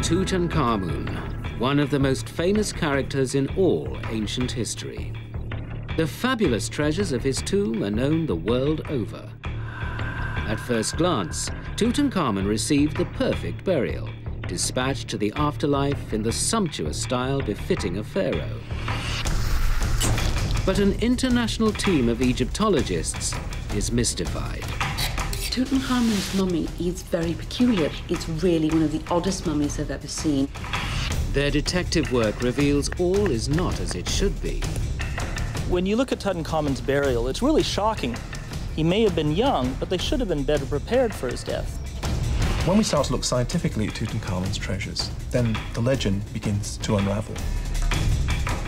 Tutankhamun, one of the most famous characters in all ancient history. The fabulous treasures of his tomb are known the world over. At first glance, Tutankhamun received the perfect burial, dispatched to the afterlife in the sumptuous style befitting a pharaoh. But an international team of Egyptologists is mystified. Tutankhamun's mummy is very peculiar. It's really one of the oddest mummies I've ever seen. Their detective work reveals all is not as it should be. When you look at Tutankhamun's burial, it's really shocking. He may have been young, but they should have been better prepared for his death. When we start to look scientifically at Tutankhamun's treasures, then the legend begins to unravel.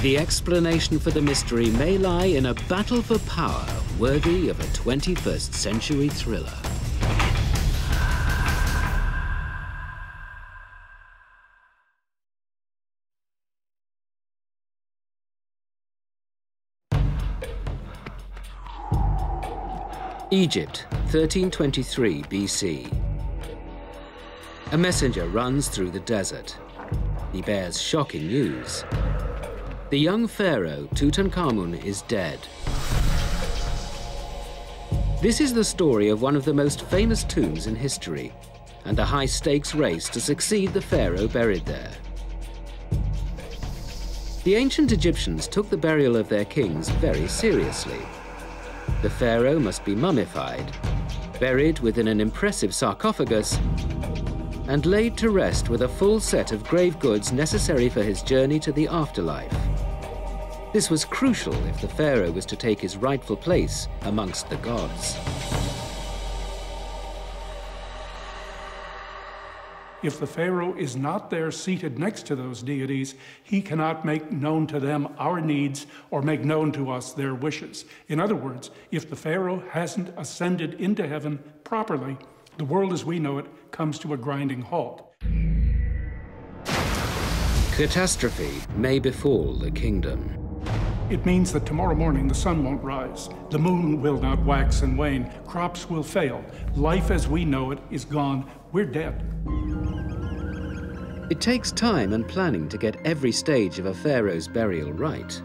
The explanation for the mystery may lie in a battle for power worthy of a 21st century thriller. Egypt, 1323 BC. A messenger runs through the desert. He bears shocking news. The young pharaoh, Tutankhamun, is dead. This is the story of one of the most famous tombs in history, and the high-stakes race to succeed the pharaoh buried there. The ancient Egyptians took the burial of their kings very seriously. The pharaoh must be mummified, buried within an impressive sarcophagus, and laid to rest with a full set of grave goods necessary for his journey to the afterlife. This was crucial if the pharaoh was to take his rightful place amongst the gods. If the pharaoh is not there seated next to those deities, he cannot make known to them our needs or make known to us their wishes. In other words, if the pharaoh hasn't ascended into heaven properly, the world as we know it comes to a grinding halt. Catastrophe may befall the kingdom. It means that tomorrow morning the sun won't rise, the moon will not wax and wane, crops will fail, life as we know it is gone, we're dead. It takes time and planning to get every stage of a pharaoh's burial right.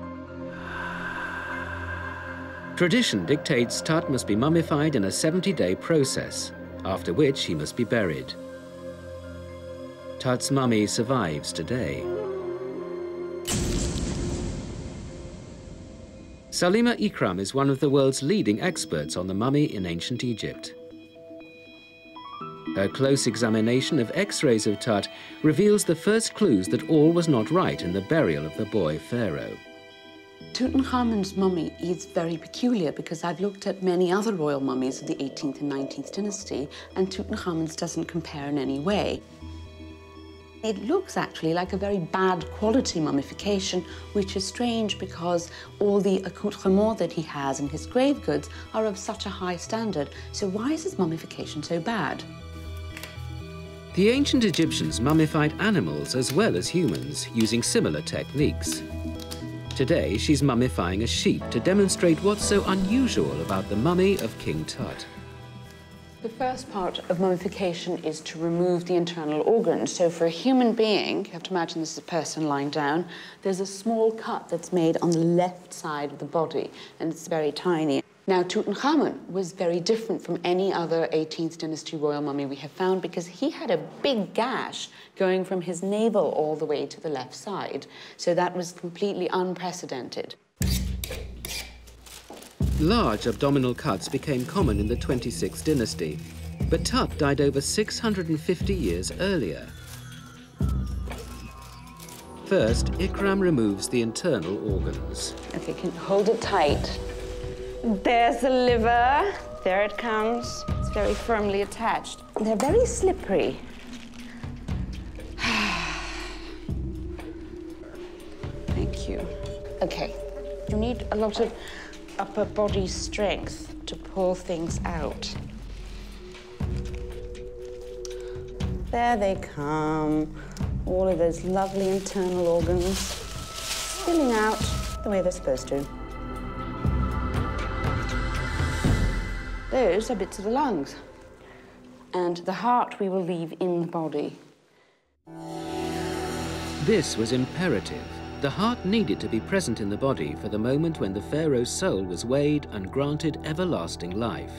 Tradition dictates Tut must be mummified in a 70-day process, after which he must be buried. Tut's mummy survives today. Salima Ikram is one of the world's leading experts on the mummy in ancient Egypt. Her close examination of X-rays of Tut reveals the first clues that all was not right in the burial of the boy pharaoh. Tutankhamun's mummy is very peculiar because I've looked at many other royal mummies of the 18th and 19th dynasty, and Tutankhamun's doesn't compare in any way. It looks actually like a very bad quality mummification, which is strange because all the accoutrements that he has in his grave goods are of such a high standard. So why is his mummification so bad? The ancient Egyptians mummified animals as well as humans using similar techniques. Today, she's mummifying a sheep to demonstrate what's so unusual about the mummy of King Tut. The first part of mummification is to remove the internal organs. So for a human being, you have to imagine this is a person lying down, there's a small cut that's made on the left side of the body, and it's very tiny. Now, Tutankhamun was very different from any other 18th dynasty royal mummy we have found because he had a big gash going from his navel all the way to the left side. So that was completely unprecedented. Large abdominal cuts became common in the 26th dynasty, but Tut died over 650 years earlier. First, Ikram removes the internal organs. Okay, can you hold it tight? There's the liver. There it comes. It's very firmly attached. They're very slippery. Thank you. Okay, you need a lot of upper body strength to pull things out. There they come. All of those lovely internal organs spilling out the way they're supposed to. Those are bits of the lungs. And the heart we will leave in the body. This was imperative. The heart needed to be present in the body for the moment when the pharaoh's soul was weighed and granted everlasting life.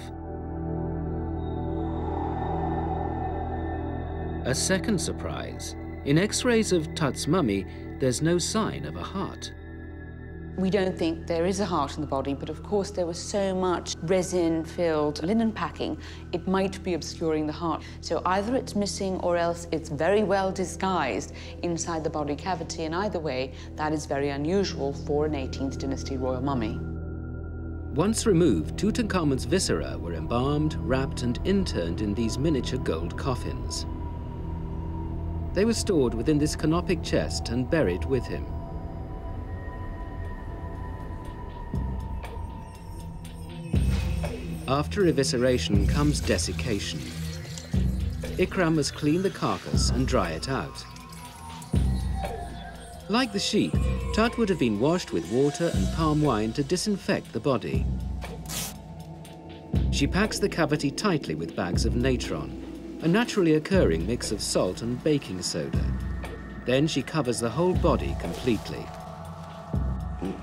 A second surprise. In X-rays of Tut's mummy, there's no sign of a heart. We don't think there is a heart in the body, but of course there was so much resin-filled linen packing, it might be obscuring the heart. So either it's missing or else it's very well disguised inside the body cavity, and either way, that is very unusual for an 18th dynasty royal mummy. Once removed, Tutankhamun's viscera were embalmed, wrapped and interned in these miniature gold coffins. They were stored within this canopic chest and buried with him. After evisceration comes desiccation. Ikram must clean the carcass and dry it out. Like the sheep, Tut would have been washed with water and palm wine to disinfect the body. She packs the cavity tightly with bags of natron, a naturally occurring mix of salt and baking soda. Then she covers the whole body completely.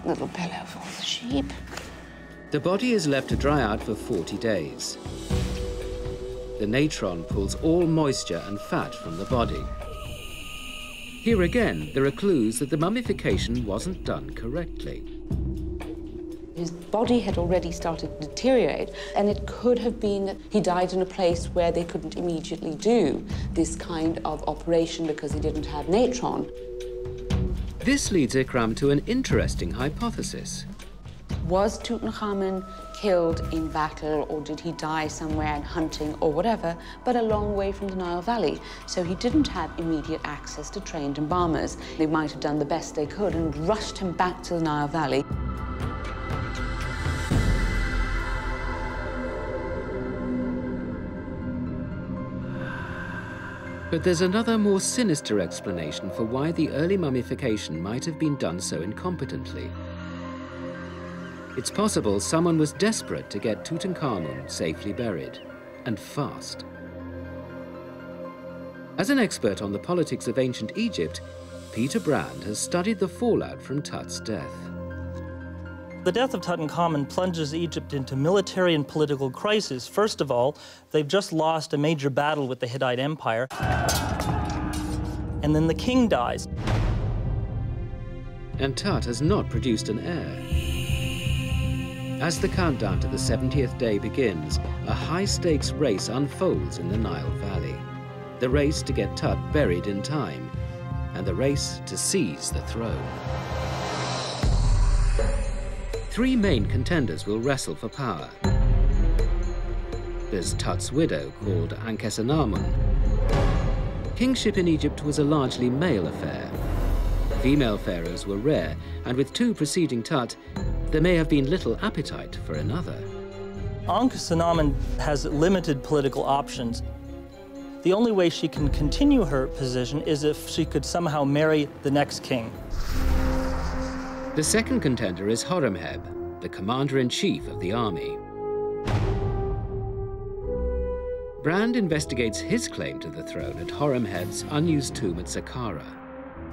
Little pillow for the sheep. The body is left to dry out for 40 days. The natron pulls all moisture and fat from the body. Here again, there are clues that the mummification wasn't done correctly. His body had already started to deteriorate, and it could have been that he died in a place where they couldn't immediately do this kind of operation because he didn't have natron. This leads Ikram to an interesting hypothesis. Was Tutankhamun killed in battle, or did he die somewhere in hunting or whatever, but a long way from the Nile Valley? So he didn't have immediate access to trained embalmers. They might have done the best they could and rushed him back to the Nile Valley. But there's another, more sinister explanation for why the early mummification might have been done so incompetently. It's possible someone was desperate to get Tutankhamun safely buried, and fast. As an expert on the politics of ancient Egypt, Peter Brand has studied the fallout from Tut's death. The death of Tutankhamun plunges Egypt into military and political crisis. First of all, they've just lost a major battle with the Hittite Empire, and then the king dies. And Tut has not produced an heir. As the countdown to the 70th day begins, a high-stakes race unfolds in the Nile Valley. The race to get Tut buried in time, and the race to seize the throne. Three main contenders will wrestle for power. There's Tuts Widow, called Ankhesenamun. Kingship in Egypt was a largely male affair. Female pharaohs were rare, and with two preceding Tut, there may have been little appetite for another. Ankhesenamun has limited political options. The only way she can continue her position is if she could somehow marry the next king. The second contender is Horemheb, the commander-in-chief of the army. Brand investigates his claim to the throne at Horemheb's unused tomb at Saqqara.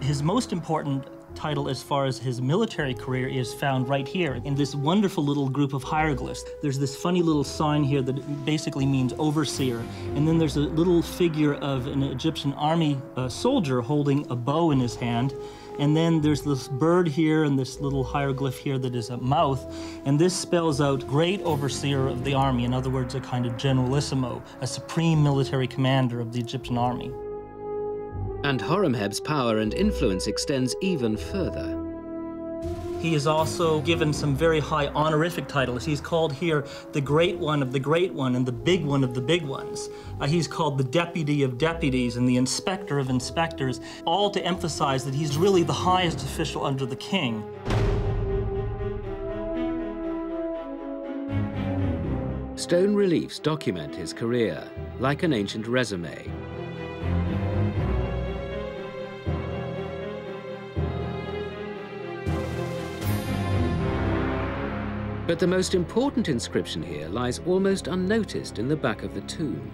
His most important title as far as his military career is found right here in this wonderful little group of hieroglyphs. There's this funny little sign here that basically means overseer, and then there's a little figure of an Egyptian army soldier holding a bow in his hand, and then there's this bird here and this little hieroglyph here that is a mouth, and this spells out great overseer of the army, in other words, a kind of generalissimo, a supreme military commander of the Egyptian army. And Horemheb's power and influence extends even further. He is also given some very high honorific titles. He's called here the Great One of the Great One and the Big One of the Big Ones. He's called the Deputy of Deputies and the Inspector of Inspectors, all to emphasize that he's really the highest official under the king. Stone reliefs document his career, like an ancient resume. But the most important inscription here lies almost unnoticed in the back of the tomb.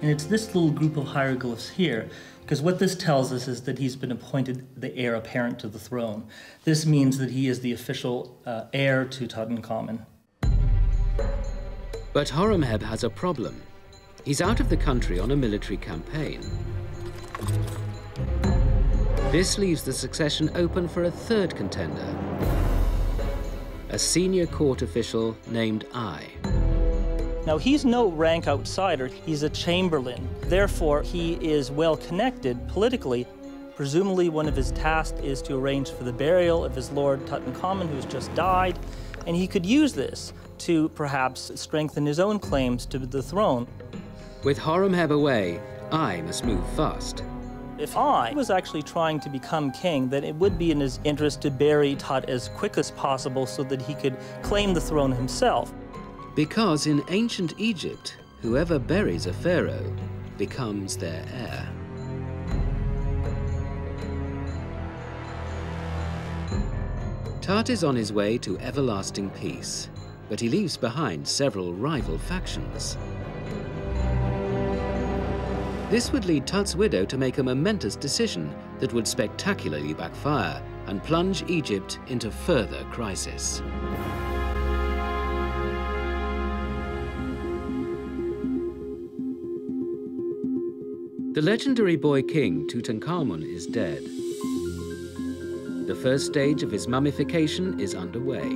And it's this little group of hieroglyphs here, because what this tells us is that he's been appointed the heir apparent to the throne. This means that he is the official heir to Tutankhamun. But Horemheb has a problem. He's out of the country on a military campaign. This leaves the succession open for a third contender, a senior court official named Ai. Now, he's no rank outsider. He's a chamberlain. Therefore, he is well connected politically. Presumably, one of his tasks is to arrange for the burial of his lord Tutankhamun, who's just died, and he could use this to perhaps strengthen his own claims to the throne. With Horemheb away, Ai must move fast. If Ai was actually trying to become king, then it would be in his interest to bury Tut as quick as possible so that he could claim the throne himself. Because in ancient Egypt, whoever buries a pharaoh becomes their heir. Tut is on his way to everlasting peace, but he leaves behind several rival factions. This would lead Tuts Widow to make a momentous decision that would spectacularly backfire and plunge Egypt into further crisis. The legendary boy king Tutankhamun is dead. The first stage of his mummification is underway.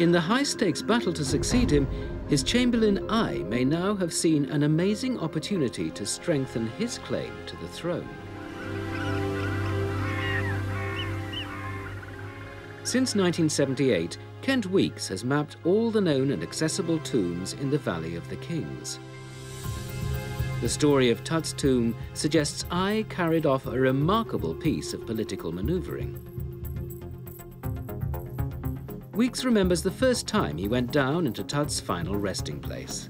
In the high-stakes battle to succeed him, his chamberlain Ai may now have seen an amazing opportunity to strengthen his claim to the throne. Since 1978, Kent Weeks has mapped all the known and accessible tombs in the Valley of the Kings. The story of Tuts Tomb suggests Ai carried off a remarkable piece of political maneuvering. Weeks remembers the first time he went down into Tut's final resting place.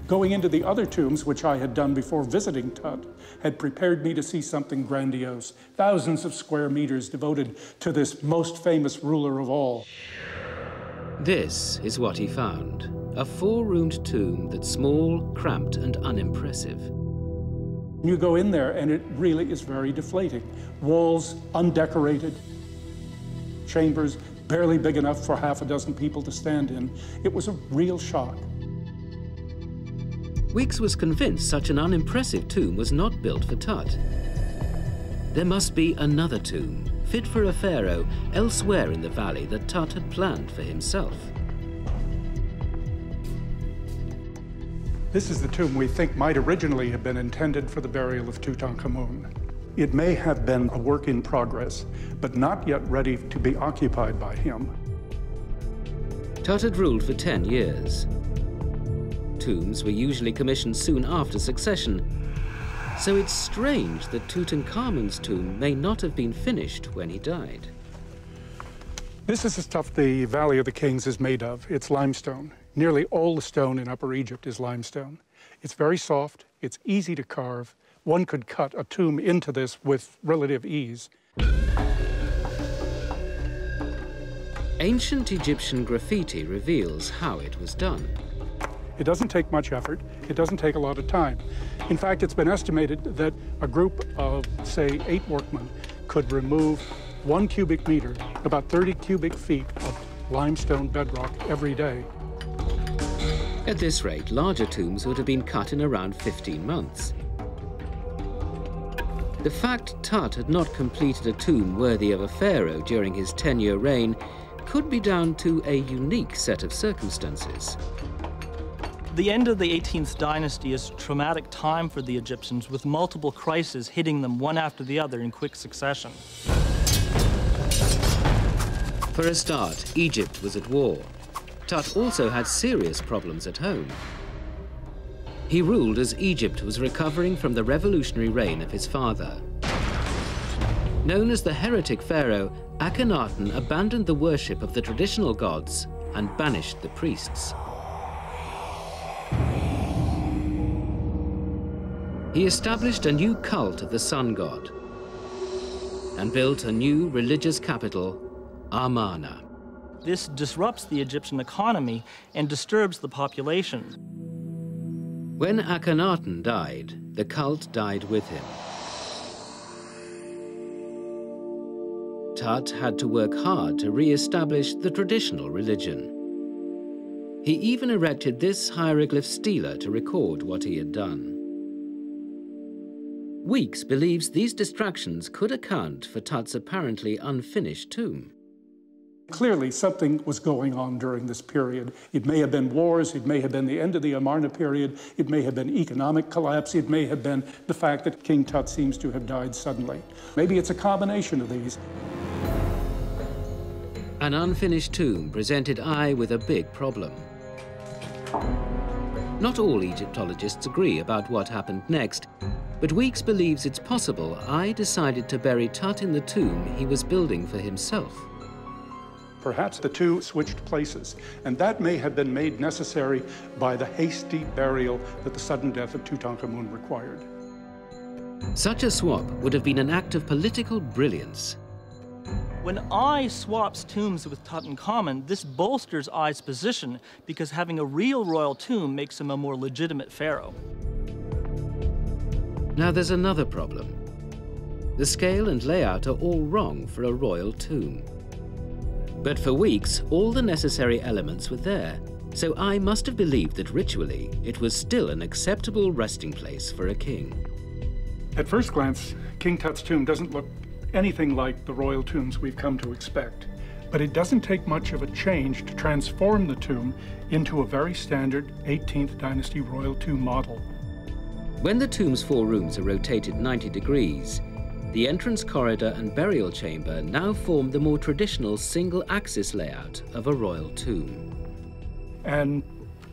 Going into the other tombs, which I had done before visiting Tut, had prepared me to see something grandiose. Thousands of square meters devoted to this most famous ruler of all. This is what he found. A four-roomed tomb that's small, cramped, and unimpressive. You go in there and it really is very deflating. Walls undecorated, chambers barely big enough for half a dozen people to stand in. It was a real shock. Weeks was convinced such an unimpressive tomb was not built for Tut. There must be another tomb, fit for a pharaoh, elsewhere in the valley that Tut had planned for himself. This is the tomb we think might originally have been intended for the burial of Tutankhamun. It may have been a work in progress, but not yet ready to be occupied by him. Tut had ruled for 10 years. Tombs were usually commissioned soon after succession, so it's strange that Tutankhamun's tomb may not have been finished when he died. This is the stuff the Valley of the Kings is made of. It's limestone. Nearly all the stone in Upper Egypt is limestone. It's very soft, it's easy to carve. One could cut a tomb into this with relative ease. Ancient Egyptian graffiti reveals how it was done. It doesn't take much effort. It doesn't take a lot of time. In fact, it's been estimated that a group of, say, 8 workmen could remove 1 cubic meter, about 30 cubic feet of limestone bedrock every day. At this rate, larger tombs would have been cut in around 15 months. The fact Tut had not completed a tomb worthy of a pharaoh during his 10-year reign could be down to a unique set of circumstances. The end of the 18th dynasty is a traumatic time for the Egyptians, with multiple crises hitting them one after the other in quick succession. For a start, Egypt was at war. Tut also had serious problems at home. He ruled as Egypt was recovering from the revolutionary reign of his father. Known as the heretic pharaoh, Akhenaten abandoned the worship of the traditional gods and banished the priests. He established a new cult of the sun god and built a new religious capital, Amarna. This disrupts the Egyptian economy and disturbs the population. When Akhenaten died, the cult died with him. Tut had to work hard to re-establish the traditional religion. He even erected this hieroglyph stela to record what he had done. Weeks believes these distractions could account for Tut's apparently unfinished tomb. Clearly, something was going on during this period. It may have been wars, it may have been the end of the Amarna period, it may have been economic collapse, it may have been the fact that King Tut seems to have died suddenly. Maybe it's a combination of these. An unfinished tomb presented Eye with a big problem. Not all Egyptologists agree about what happened next, but Weeks believes it's possible Eye decided to bury Tut in the tomb he was building for himself. Perhaps the two switched places, and that may have been made necessary by the hasty burial that the sudden death of Tutankhamun required. Such a swap would have been an act of political brilliance. When Eye swaps tombs with Tutankhamun, this bolsters Eye's position because having a real royal tomb makes him a more legitimate pharaoh. Now there's another problem. The scale and layout are all wrong for a royal tomb. But for Weeks, all the necessary elements were there, so Eye must have believed that ritually it was still an acceptable resting place for a king. At first glance, King Tut's tomb doesn't look anything like the royal tombs we've come to expect. But it doesn't take much of a change to transform the tomb into a very standard 18th dynasty royal tomb model. When the tomb's 4 rooms are rotated 90 degrees, the entrance corridor and burial chamber now form the more traditional single-axis layout of a royal tomb. And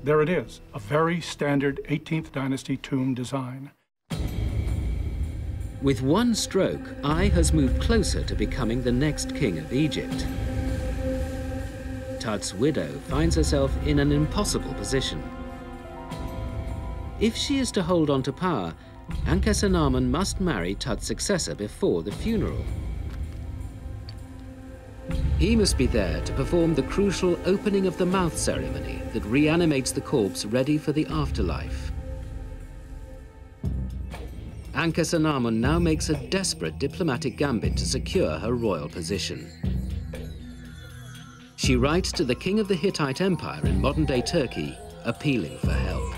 there it is, a very standard 18th dynasty tomb design. With one stroke, Eye has moved closer to becoming the next king of Egypt. Tuts Widow finds herself in an impossible position. If she is to hold on to power, Ankhesenamun must marry Tut's successor before the funeral. He must be there to perform the crucial opening of the mouth ceremony that reanimates the corpse ready for the afterlife. Ankhesenamun now makes a desperate diplomatic gambit to secure her royal position. She writes to the king of the Hittite Empire in modern-day Turkey, appealing for help.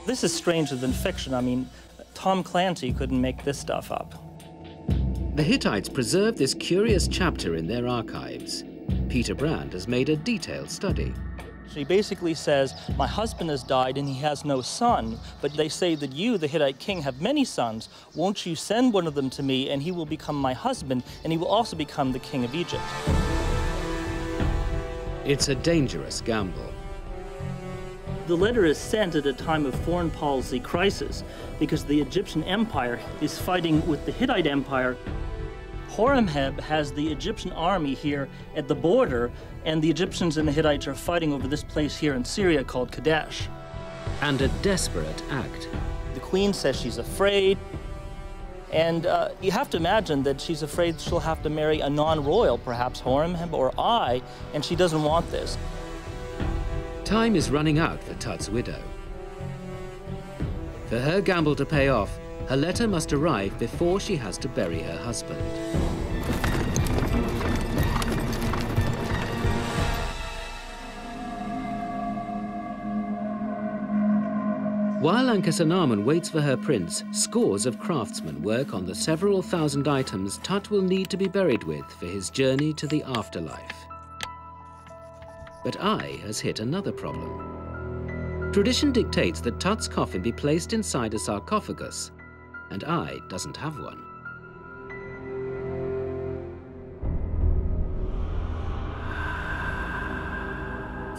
This is stranger than fiction. I mean, Tom Clancy couldn't make this stuff up. The Hittites preserve this curious chapter in their archives. Peter Brand has made a detailed study. She basically says, my husband has died and he has no son, but they say that you, the Hittite king, have many sons. Won't you send one of them to me and he will become my husband and he will also become the king of Egypt? It's a dangerous gamble. The letter is sent at a time of foreign policy crisis because the Egyptian empire is fighting with the Hittite empire. Horemheb has the Egyptian army here at the border, and the Egyptians and the Hittites are fighting over this place here in Syria called Kadesh. And a desperate act. The queen says she's afraid, and you have to imagine that she's afraid she'll have to marry a non-royal, perhaps Horemheb or Eye, and she doesn't want this. Time is running out for Tuts Widow. For her gamble to pay off, her letter must arrive before she has to bury her husband. While Ankhesenamun waits for her prince, scores of craftsmen work on the several thousand items Tut will need to be buried with for his journey to the afterlife. But Eye has hit another problem. Tradition dictates that Tut's coffin be placed inside a sarcophagus, and Eye doesn't have one.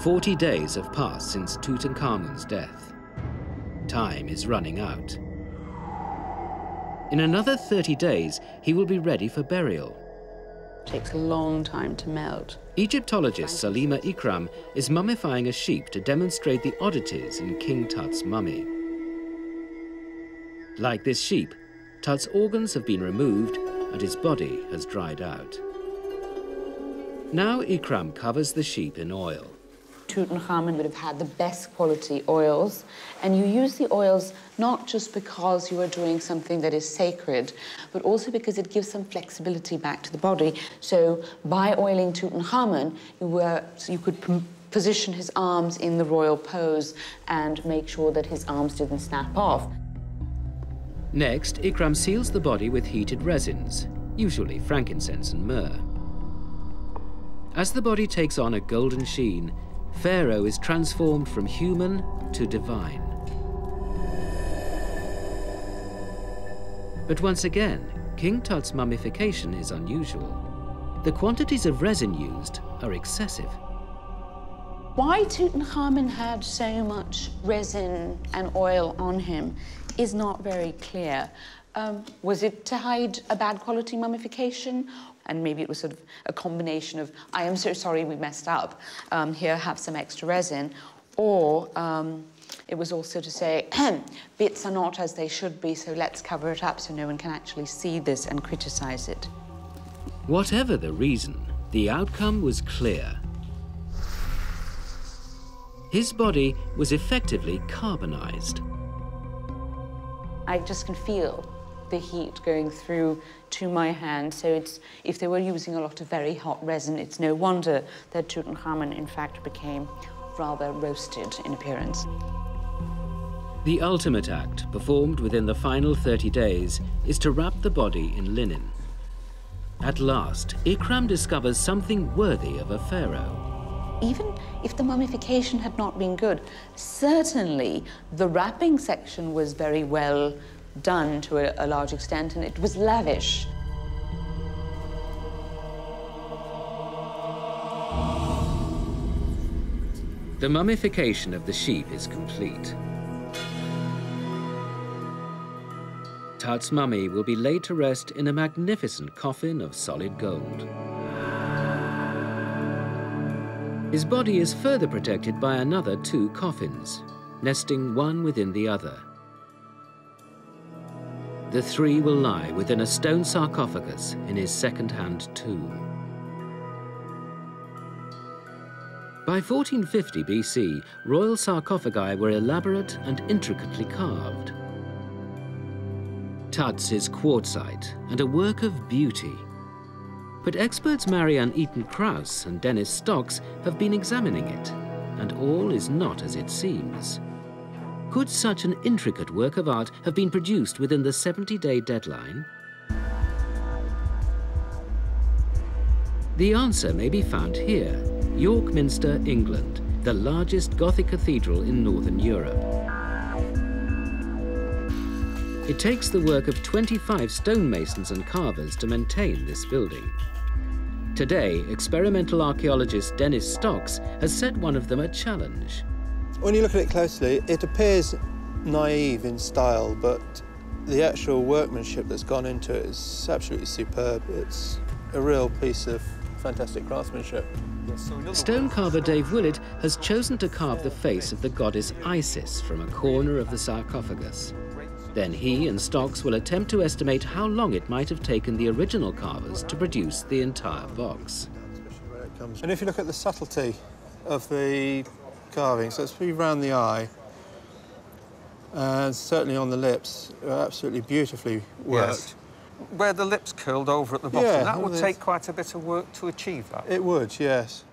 "40 days have passed since Tutankhamun's death. Time is running out. In another 30 days, he will be ready for burial. It takes a long time to melt. Egyptologist Salima Ikram is mummifying a sheep to demonstrate the oddities in King Tut's mummy. Like this sheep, Tut's organs have been removed and his body has dried out. Now Ikram covers the sheep in oil. Tutankhamun would have had the best quality oils, and you use the oils not just because you are doing something that is sacred, but also because it gives some flexibility back to the body. So by oiling Tutankhamun, you could position his arms in the royal pose and make sure that his arms didn't snap off. Next, Ikram seals the body with heated resins, usually frankincense and myrrh. As the body takes on a golden sheen, Pharaoh is transformed from human to divine. But once again, King Tut's mummification is unusual. The quantities of resin used are excessive. Why Tutankhamun had so much resin and oil on him is not very clear. Was it to hide a bad quality mummification? And maybe it was sort of a combination of, I am so sorry we messed up, here, have some extra resin. Or it was also to say, bits are not as they should be, so let's cover it up so no one can actually see this and criticize it. Whatever the reason, the outcome was clear. His body was effectively carbonized. I just can feel the heat going through to my hand. So if they were using a lot of very hot resin, it's no wonder that Tutankhamun, in fact, became rather roasted in appearance. The ultimate act, performed within the final 30 days, is to wrap the body in linen. At last, Ikram discovers something worthy of a pharaoh. Even if the mummification had not been good, certainly the wrapping section was very well done to a large extent, and it was lavish. The mummification of the sheep is complete. Tut's mummy will be laid to rest in a magnificent coffin of solid gold. His body is further protected by another 2 coffins, nesting one within the other. The 3 will lie within a stone sarcophagus in his second-hand tomb. By 1450 BC, royal sarcophagi were elaborate and intricately carved. Tut's is quartzite and a work of beauty. But experts Marian, Eaton, Krause and Dennis Stocks have been examining it, and all is not as it seems. Could such an intricate work of art have been produced within the 70-day deadline? The answer may be found here, York Minster, England, the largest Gothic cathedral in Northern Europe. It takes the work of 25 stonemasons and carvers to maintain this building. Today, experimental archaeologist Dennis Stocks has set one of them a challenge. When you look at it closely, it appears naive in style, but the actual workmanship that's gone into it is absolutely superb. It's a real piece of fantastic craftsmanship. Stone carver Dave Willett has chosen to carve the face of the goddess Isis from a corner of the sarcophagus. Then he and Stocks will attempt to estimate how long it might have taken the original carvers to produce the entire box. And if you look at the subtlety of the carving, so it's pretty round the eye, and certainly on the lips, absolutely beautifully worked. Yes. Where the lips curled over at the bottom, Yeah, that would take quite a bit of work to achieve that. It would, yes.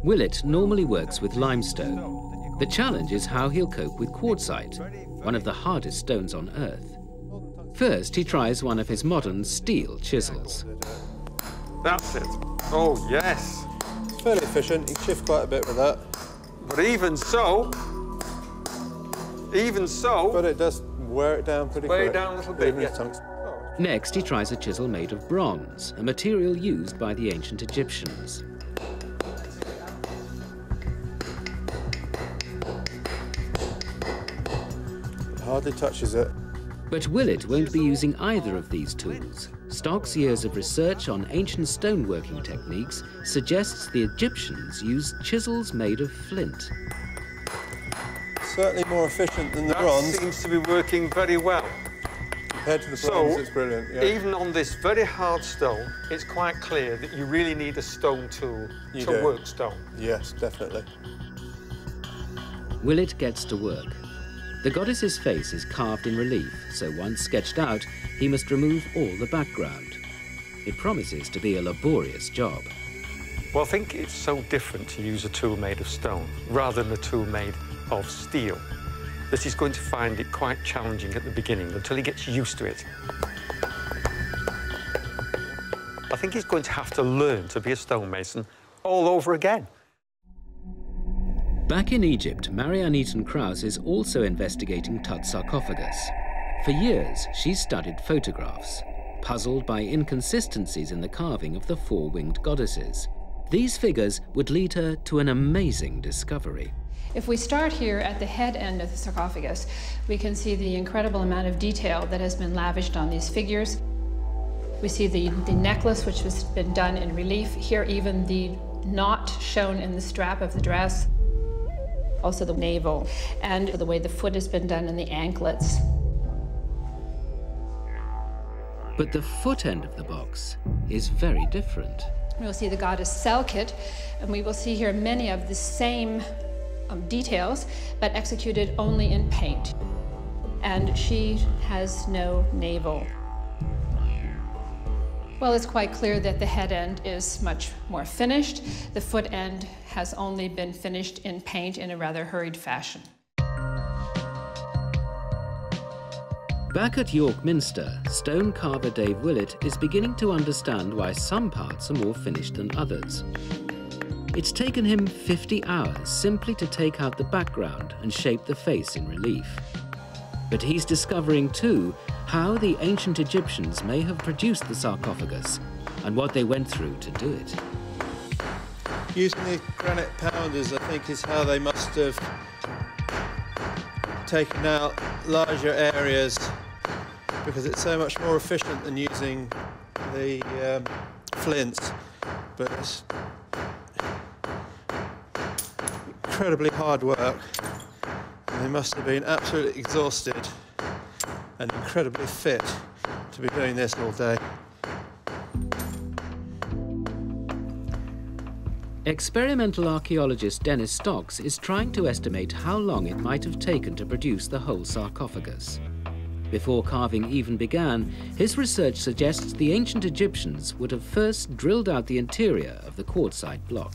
Willett normally works with limestone. The challenge is how he'll cope with quartzite, one of the hardest stones on Earth. First, he tries one of his modern steel chisels. That's it. Oh, yes. It's fairly efficient. You can shift quite a bit with that. But even so... But it does wear it down pretty quick. Wear it down a little bit, yeah. Next, he tries a chisel made of bronze, a material used by the ancient Egyptians. It hardly touches it. But Willett won't be using either of these tools. Stock's years of research on ancient stoneworking techniques suggests the Egyptians used chisels made of flint. Certainly more efficient than the That bronze. seems to be working very well. Compared to the bronze, it's brilliant. Yeah. Even on this very hard stone, it's quite clear that you really need a stone tool to work stone. Yes, definitely. Willett gets to work. The goddess's face is carved in relief, so once sketched out, he must remove all the background. It promises to be a laborious job. Well, I think it's so different to use a tool made of stone rather than a tool made of steel that he's going to find it quite challenging at the beginning until he gets used to it. I think he's going to have to learn to be a stonemason all over again. Back in Egypt, Marian Eaton Krause is also investigating Tut's sarcophagus. For years, she's studied photographs, puzzled by inconsistencies in the carving of the four-winged goddesses. These figures would lead her to an amazing discovery. If we start here at the head end of the sarcophagus, we can see the incredible amount of detail that has been lavished on these figures. We see the necklace, which has been done in relief. Here, even the knot shown in the strap of the dress. Also the navel, and the way the foot has been done and the anklets. But the foot end of the box is very different. We'll see the goddess Selkit, and we will see here many of the same details, but executed only in paint. And she has no navel. Well, it's quite clear that the head end is much more finished. The foot end has only been finished in paint in a rather hurried fashion. Back at York Minster, stone carver Dave Willett is beginning to understand why some parts are more finished than others. It's taken him 50 hours simply to take out the background and shape the face in relief. But he's discovering, too, how the ancient Egyptians may have produced the sarcophagus and what they went through to do it. Using the granite pounders, I think, is how they must have taken out larger areas, because it's so much more efficient than using the flints. But it's incredibly hard work. And they must have been absolutely exhausted and incredibly fit to be doing this all day. Experimental archaeologist Dennis Stocks is trying to estimate how long it might have taken to produce the whole sarcophagus. Before carving even began, his research suggests the ancient Egyptians would have first drilled out the interior of the quartzite block.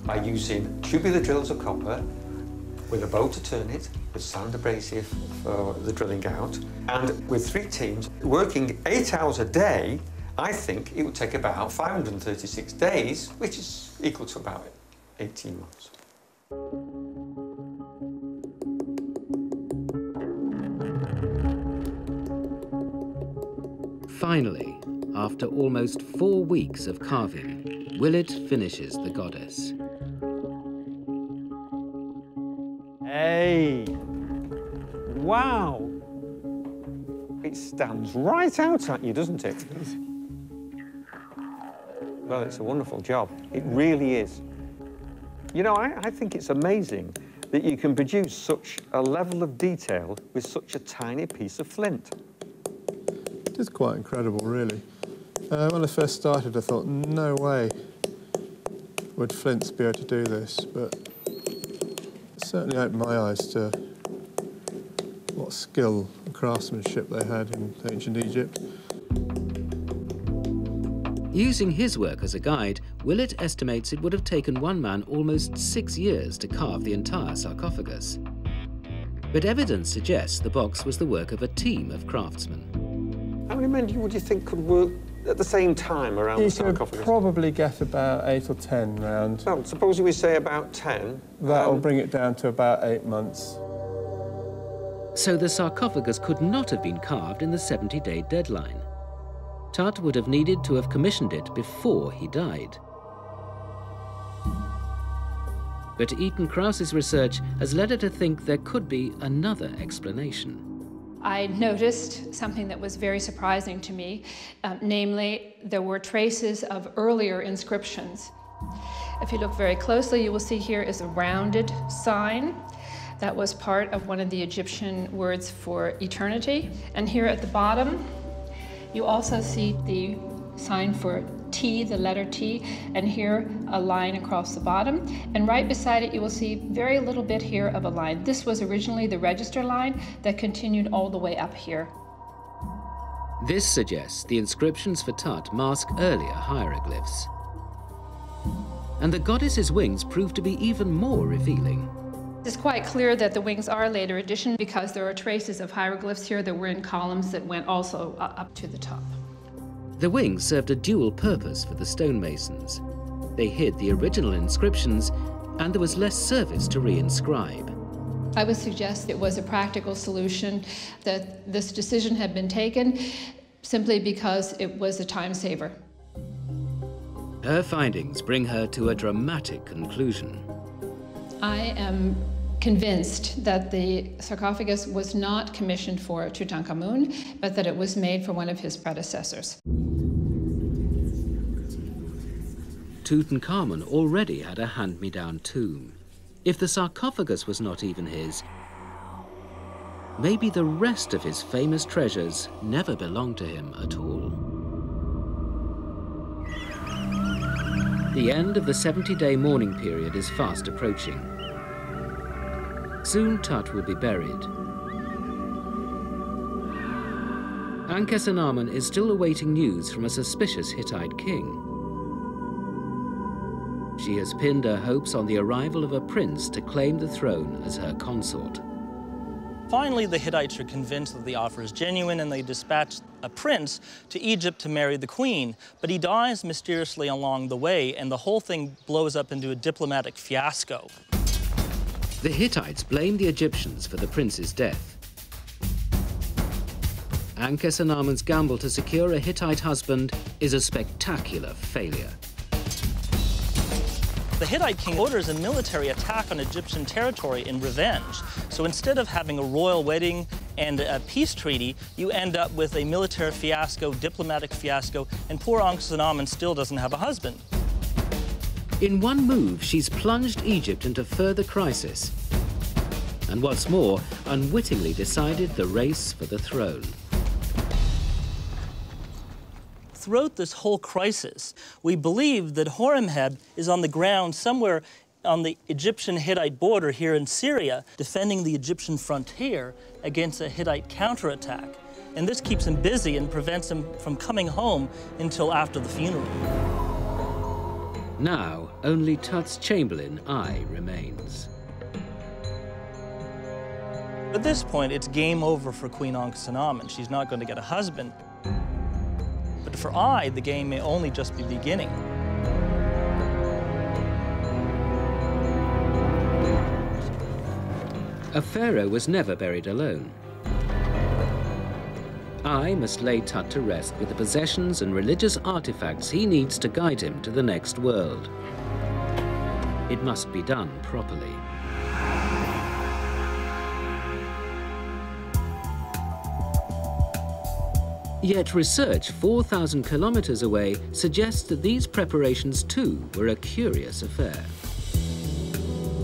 By using tubular drills of copper, with a bow to turn it, with sand abrasive for the drilling out, and with 3 teams working 8 hours a day, I think it would take about 536 days, which is equal to about 18 months. Finally, after almost 4 weeks of carving, Willett finishes the goddess. Hey! Wow! It stands right out at you, doesn't it? Well, it's a wonderful job. It really is. You know, I think it's amazing that you can produce such a level of detail with such a tiny piece of flint. It is quite incredible, really. When I first started, I thought, no way would flints be able to do this, but it certainly opened my eyes to what skill and craftsmanship they had in ancient Egypt. Using his work as a guide, Willett estimates it would have taken one man almost 6 years to carve the entire sarcophagus. But evidence suggests the box was the work of a team of craftsmen. How many men would you think could work at the same time around the sarcophagus? You could probably get about 8 or 10 round. Well, suppose we say about 10. That'll bring it down to about 8 months. So the sarcophagus could not have been carved in the 70-day deadline. Tut would have needed to have commissioned it before he died. But Eaton Krause's research has led her to think there could be another explanation. I noticed something that was very surprising to me, namely, there were traces of earlier inscriptions. If you look very closely, you will see here is a rounded sign, That was part of one of the Egyptian words for eternity. And here at the bottom, you also see the sign for T, the letter T, and here a line across the bottom. And right beside it, you will see very little bit here of a line. This was originally the register line that continued all the way up here. This suggests the inscriptions for Tut mask earlier hieroglyphs. And the goddess's wings prove to be even more revealing. It's quite clear that the wings are a later addition because there are traces of hieroglyphs here that were in columns that went also up to the top. The wings served a dual purpose for the stonemasons. They hid the original inscriptions, and there was less service to re-inscribe. I would suggest it was a practical solution, that this decision had been taken simply because it was a time saver. Her findings bring her to a dramatic conclusion. I am convinced that the sarcophagus was not commissioned for Tutankhamun, but that it was made for one of his predecessors. Tutankhamun already had a hand-me-down tomb. If the sarcophagus was not even his, maybe the rest of his famous treasures never belonged to him at all. The end of the 70-day mourning period is fast approaching. Soon Tut will be buried. Ankhesenamun is still awaiting news from a suspicious Hittite king. She has pinned her hopes on the arrival of a prince to claim the throne as her consort. Finally, the Hittites are convinced that the offer is genuine, and they dispatch a prince to Egypt to marry the queen. But he dies mysteriously along the way, and the whole thing blows up into a diplomatic fiasco. The Hittites blame the Egyptians for the prince's death. Ankhesenamun's gamble to secure a Hittite husband is a spectacular failure. The Hittite king orders a military attack on Egyptian territory in revenge. So instead of having a royal wedding and a peace treaty, you end up with a military fiasco, diplomatic fiasco, and poor Ankhesenamun still doesn't have a husband. In one move, she's plunged Egypt into further crisis. And what's more, unwittingly decided the race for the throne. Throughout this whole crisis, we believe that Horemheb is on the ground somewhere on the Egyptian-Hittite border here in Syria, defending the Egyptian frontier against a Hittite counterattack. And this keeps him busy and prevents him from coming home until after the funeral. Now, only Tut's chamberlain, Ai, remains. At this point, it's game over for Queen Ankhesenamun. She's not going to get a husband. But for Ai, the game may only just be beginning. A pharaoh was never buried alone. Ai must lay Tut to rest with the possessions and religious artifacts he needs to guide him to the next world. It must be done properly. Yet research 4,000 kilometers away suggests that these preparations too were a curious affair.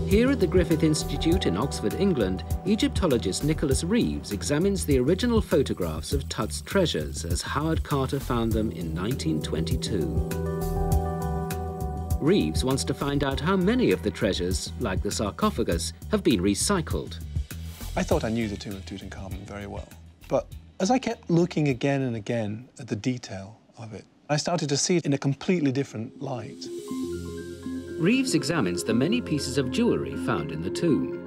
Here at the Griffith Institute in Oxford, England, Egyptologist Nicholas Reeves examines the original photographs of Tut's treasures as Howard Carter found them in 1922. Reeves wants to find out how many of the treasures, like the sarcophagus, have been recycled. I thought I knew the tomb of Tutankhamun very well, but as I kept looking again and again at the detail of it, I started to see it in a completely different light. Reeves examines the many pieces of jewellery found in the tomb.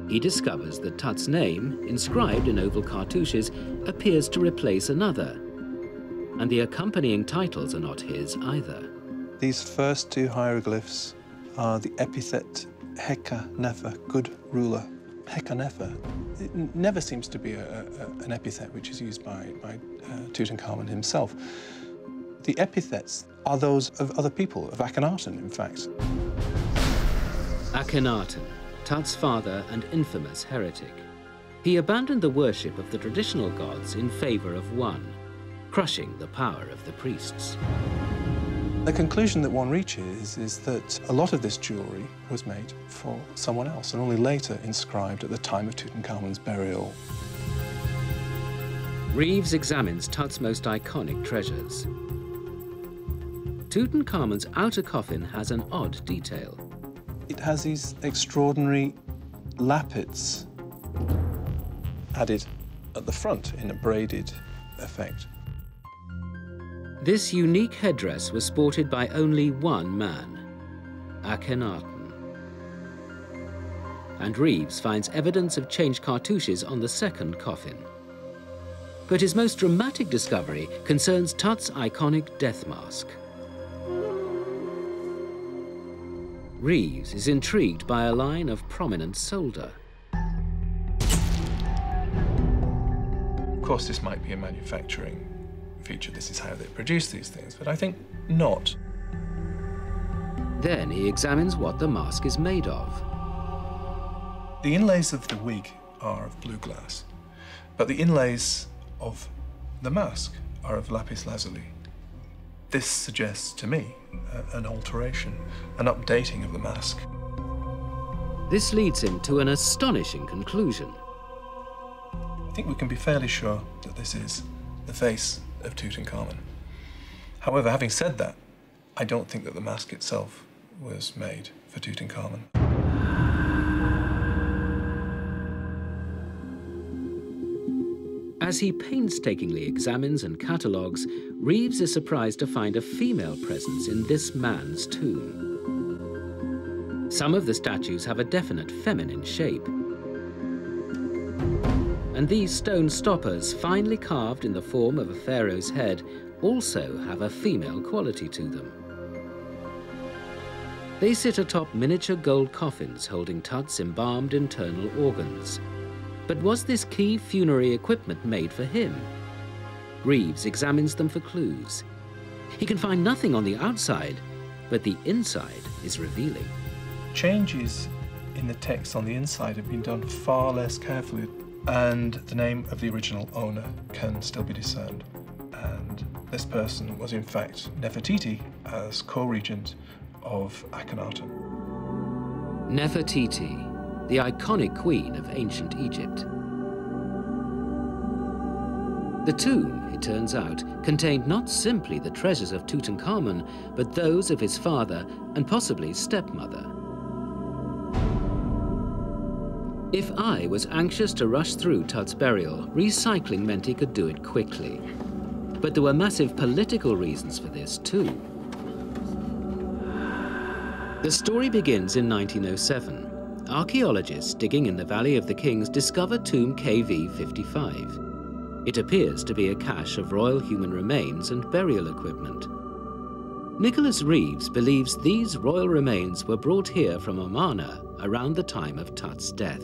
He discovers that Tut's name, inscribed in oval cartouches, appears to replace another, and the accompanying titles are not his either. These first two hieroglyphs are the epithet Heka Nefer, good ruler. Heka Nefer, it never seems to be an epithet which is used by Tutankhamun himself. The epithets are those of other people, of Akhenaten, in fact. Akhenaten, Tut's father and infamous heretic. He abandoned the worship of the traditional gods in favor of one, crushing the power of the priests. The conclusion that one reaches is that a lot of this jewellery was made for someone else and only later inscribed at the time of Tutankhamun's burial. Reeves examines Tut's most iconic treasures. Tutankhamun's outer coffin has an odd detail. It has these extraordinary lappets added at the front in a braided effect. This unique headdress was sported by only one man, Akhenaten. And Reeves finds evidence of changed cartouches on the second coffin. But his most dramatic discovery concerns Tut's iconic death mask. Reeves is intrigued by a line of prominent solder. Of course, this might be a manufacturing feature. This is how they produce these things, but I think not. Then he examines what the mask is made of. The inlays of the wig are of blue glass, but the inlays of the mask are of lapis lazuli. This suggests to me an alteration, an updating of the mask. This leads him to an astonishing conclusion. I think we can be fairly sure that this is the face of Tutankhamun. However, having said that, I don't think that the mask itself was made for Tutankhamun. As he painstakingly examines and catalogues, Reeves is surprised to find a female presence in this man's tomb. Some of the statues have a definite feminine shape. And these stone stoppers, finely carved in the form of a pharaoh's head, also have a female quality to them. They sit atop miniature gold coffins holding Tut's embalmed internal organs. But was this key funerary equipment made for him? Reeves examines them for clues. He can find nothing on the outside, but the inside is revealing. Changes in the text on the inside have been done far less carefully, and the name of the original owner can still be discerned. And this person was in fact Nefertiti as co-regent of Akhenaten. Nefertiti, the iconic queen of ancient Egypt. The tomb, it turns out, contained not simply the treasures of Tutankhamun, but those of his father and possibly stepmother. If I was anxious to rush through Tuts Burial, recycling meant he could do it quickly. But there were massive political reasons for this too. The story begins in 1907. Archaeologists digging in the Valley of the Kings discover tomb KV-55. It appears to be a cache of royal human remains and burial equipment. Nicholas Reeves believes these royal remains were brought here from Amarna around the time of Tuts' death.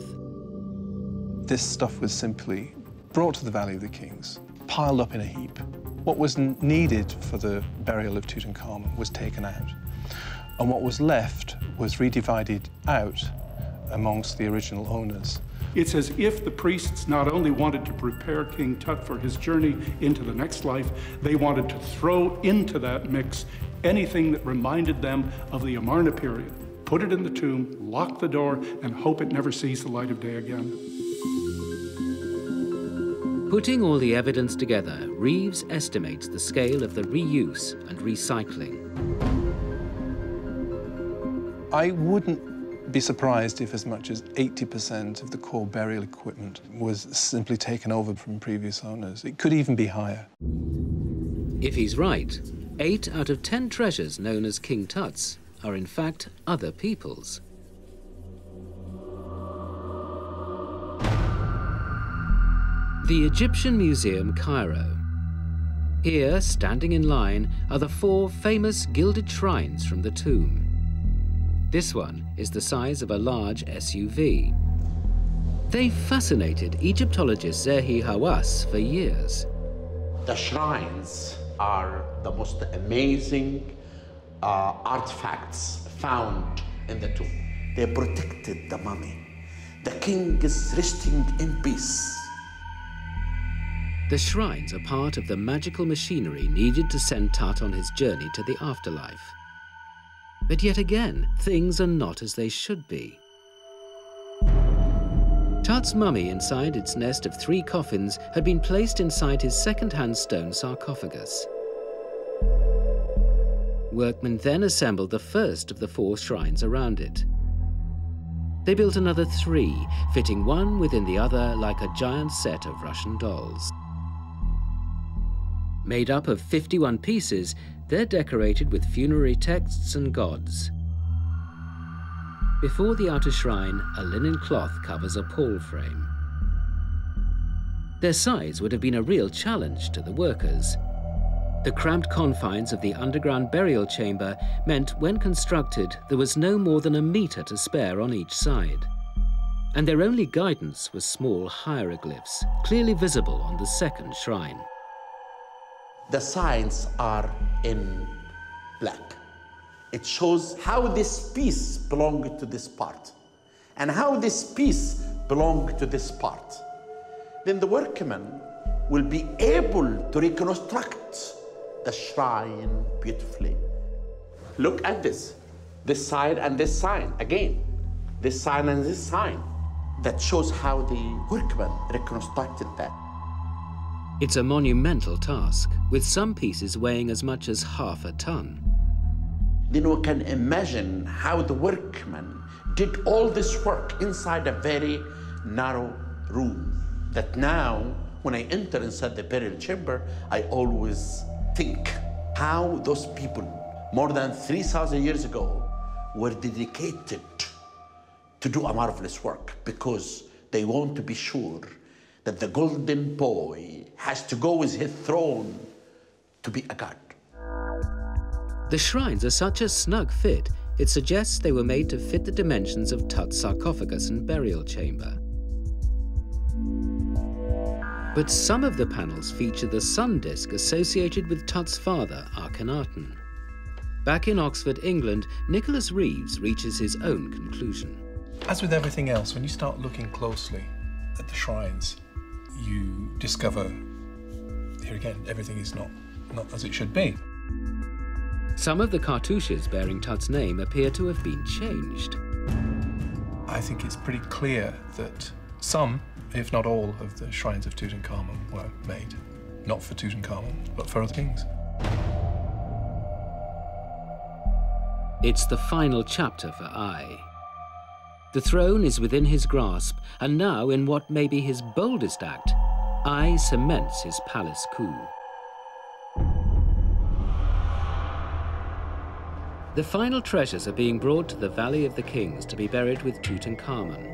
This stuff was simply brought to the Valley of the Kings, piled up in a heap. What was needed for the burial of Tutankhamun was taken out, and what was left was redivided out amongst the original owners. It's as if the priests not only wanted to prepare King Tut for his journey into the next life, they wanted to throw into that mix anything that reminded them of the Amarna period. Put it in the tomb, lock the door, and hope it never sees the light of day again. Putting all the evidence together, Reeves estimates the scale of the reuse and recycling. I wouldn't be surprised if as much as 80% of the core burial equipment was simply taken over from previous owners. It could even be higher. If he's right, 8 out of 10 treasures known as King Tut's are in fact other people's. The Egyptian Museum, Cairo. Here, standing in line, are the 4 famous gilded shrines from the tomb. This one is the size of a large SUV. They fascinated Egyptologist Zahi Hawass for years. The shrines are the most amazing artifacts found in the tomb. They protected the mummy. The king is resting in peace. The shrines are part of the magical machinery needed to send Tut on his journey to the afterlife. But yet again, things are not as they should be. Tut's mummy inside its nest of 3 coffins had been placed inside his second-hand stone sarcophagus. Workmen then assembled the first of the 4 shrines around it. They built another 3, fitting one within the other like a giant set of Russian dolls. Made up of 51 pieces, they're decorated with funerary texts and gods. Before the outer shrine, a linen cloth covers a pall frame. Their size would have been a real challenge to the workers. The cramped confines of the underground burial chamber meant when constructed there was no more than a metre to spare on each side. And their only guidance was small hieroglyphs, clearly visible on the second shrine. The signs are in black. It shows how this piece belonged to this part and how this piece belonged to this part. Then the workman will be able to reconstruct the shrine beautifully. Look at this sign and this sign. Again, this sign and this sign. That shows how the workman reconstructed that. It's a monumental task, with some pieces weighing as much as half a ton. Then we can imagine how the workman did all this work inside a very narrow room. That now, when I enter inside the burial chamber, I always think how those people, more than 3,000 years ago, were dedicated to do a marvelous work because they want to be sure that the golden boy has to go with his throne to be a god. The shrines are such a snug fit, it suggests they were made to fit the dimensions of Tut's sarcophagus and burial chamber. But some of the panels feature the sun disk associated with Tut's father, Akhenaten. Back in Oxford, England, Nicholas Reeves reaches his own conclusion. As with everything else, when you start looking closely at the shrines, you discover, here again, everything is not as it should be. Some of the cartouches bearing Tut's name appear to have been changed. I think it's pretty clear that some, if not all, of the shrines of Tutankhamun were made, not for Tutankhamun, but for other kings. It's the final chapter for Ai. The throne is within his grasp, and now, in what may be his boldest act, Ai cements his palace coup. The final treasures are being brought to the Valley of the Kings to be buried with Tutankhamun.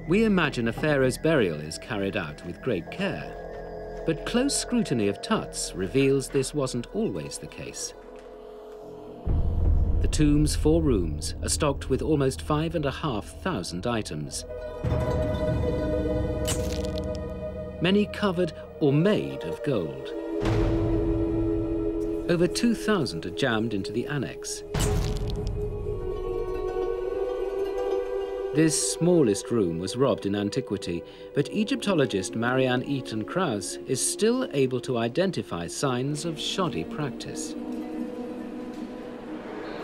We imagine a pharaoh's burial is carried out with great care, but close scrutiny of Tuts reveals this wasn't always the case. The tomb's 4 rooms are stocked with almost 5,500 items, many covered or made of gold. Over 2,000 are jammed into the annex. This smallest room was robbed in antiquity, but Egyptologist Marian Eaton Krause is still able to identify signs of shoddy practice.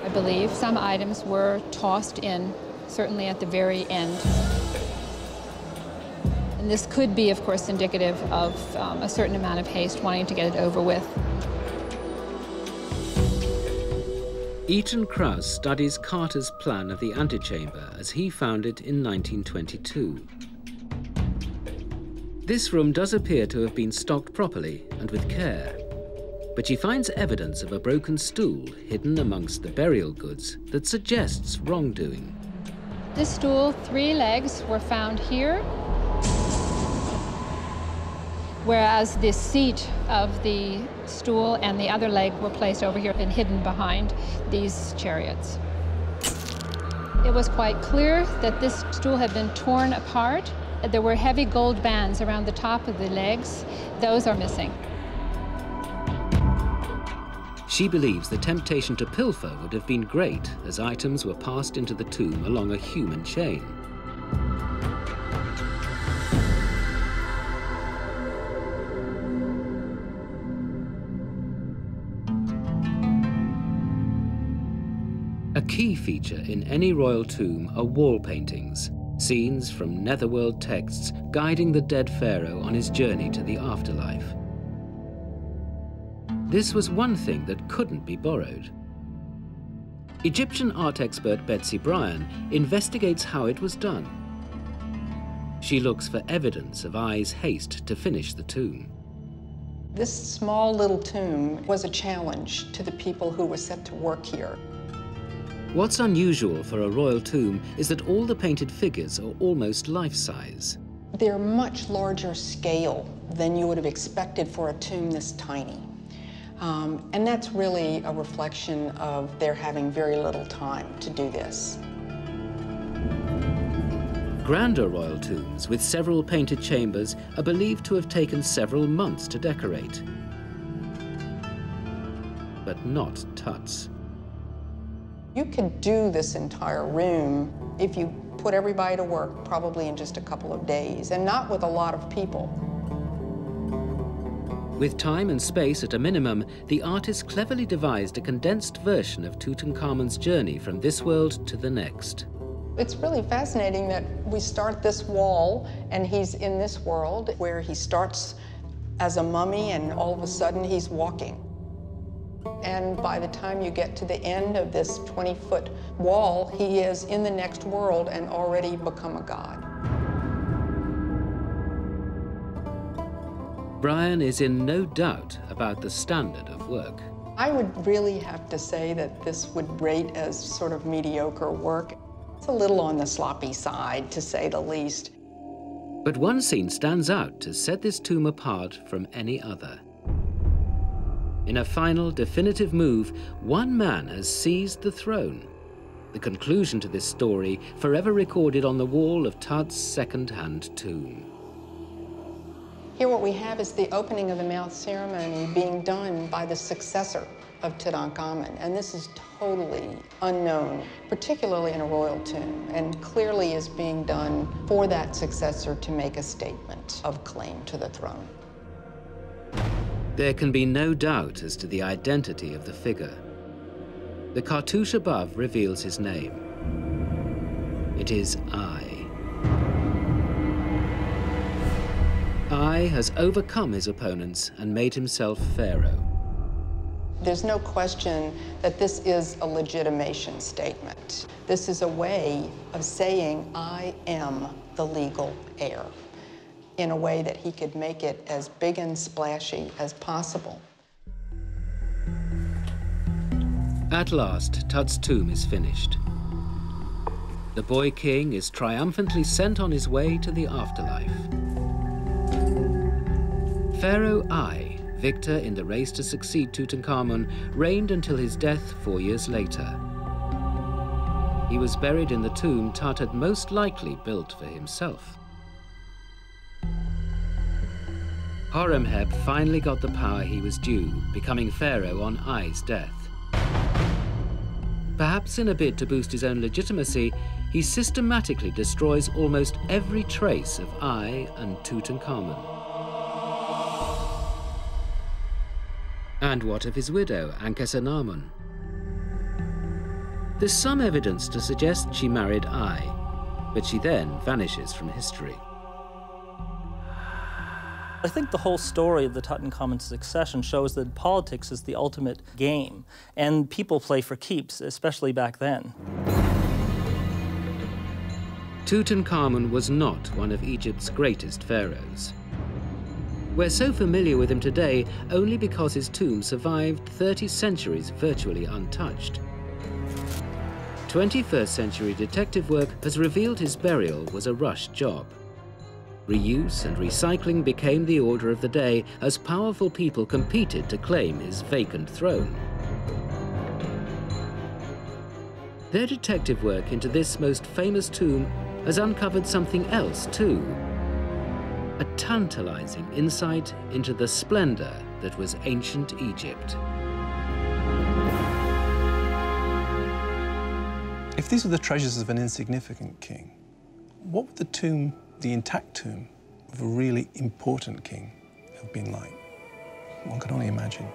I believe some items were tossed in, certainly at the very end. And this could be, of course, indicative of a certain amount of haste, wanting to get it over with. Eaton Krause studies Carter's plan of the antechamber as he found it in 1922. This room does appear to have been stocked properly and with care, but she finds evidence of a broken stool hidden amongst the burial goods that suggests wrongdoing. This stool, 3 legs were found here, whereas the seat of the stool and the other leg were placed over here and hidden behind these chariots. It was quite clear that this stool had been torn apart. There were heavy gold bands around the top of the legs. Those are missing. She believes the temptation to pilfer would have been great as items were passed into the tomb along a human chain. A key feature in any royal tomb are wall paintings, scenes from netherworld texts guiding the dead pharaoh on his journey to the afterlife. This was one thing that couldn't be borrowed. Egyptian art expert Betsy Bryan investigates how it was done. She looks for evidence of Ai's haste to finish the tomb. This small little tomb was a challenge to the people who were set to work here. What's unusual for a royal tomb is that all the painted figures are almost life-size. They're much larger scale than you would have expected for a tomb this tiny. And that's really a reflection of their having very little time to do this. Grander royal tombs with several painted chambers are believed to have taken several months to decorate. But not Tuts. You could do this entire room if you put everybody to work probably in just a couple of days, and not with a lot of people. With time and space at a minimum, the artist cleverly devised a condensed version of Tutankhamun's journey from this world to the next. It's really fascinating that we start this wall and he's in this world where he starts as a mummy and all of a sudden he's walking. And by the time you get to the end of this 20-foot wall, he is in the next world and already become a god. Bryan is in no doubt about the standard of work. I would really have to say that this would rate as sort of mediocre work. It's a little on the sloppy side, to say the least. But one scene stands out to set this tomb apart from any other. In a final, definitive move, one man has seized the throne. The conclusion to this story, forever recorded on the wall of Tut's second-hand tomb. Here what we have is the opening of the mouth ceremony being done by the successor of Tutankhamun, and this is totally unknown, particularly in a royal tomb, and clearly is being done for that successor to make a statement of claim to the throne. There can be no doubt as to the identity of the figure. The cartouche above reveals his name. It is Ai. Ai has overcome his opponents and made himself Pharaoh. There's no question that this is a legitimation statement. This is a way of saying, I am the legal heir, in a way that he could make it as big and splashy as possible. At last, Tut's tomb is finished. The boy king is triumphantly sent on his way to the afterlife. Pharaoh Ai, victor in the race to succeed Tutankhamun, reigned until his death 4 years later. He was buried in the tomb Tut had most likely built for himself. Horemheb finally got the power he was due, becoming pharaoh on Ai's death. Perhaps in a bid to boost his own legitimacy, he systematically destroys almost every trace of Ai and Tutankhamun. And what of his widow, Ankhesenamun? There's some evidence to suggest she married Ai, but she then vanishes from history. I think the whole story of the Tutankhamun succession shows that politics is the ultimate game, and people play for keeps, especially back then. Tutankhamun was not one of Egypt's greatest pharaohs. We're so familiar with him today only because his tomb survived 30 centuries virtually untouched. 21st century detective work has revealed his burial was a rushed job. Reuse and recycling became the order of the day as powerful people competed to claim his vacant throne. Their detective work into this most famous tomb has uncovered something else too. A tantalizing insight into the splendor that was ancient Egypt. If these are the treasures of an insignificant king, what would the intact tomb of a really important king have been like? One can only imagine.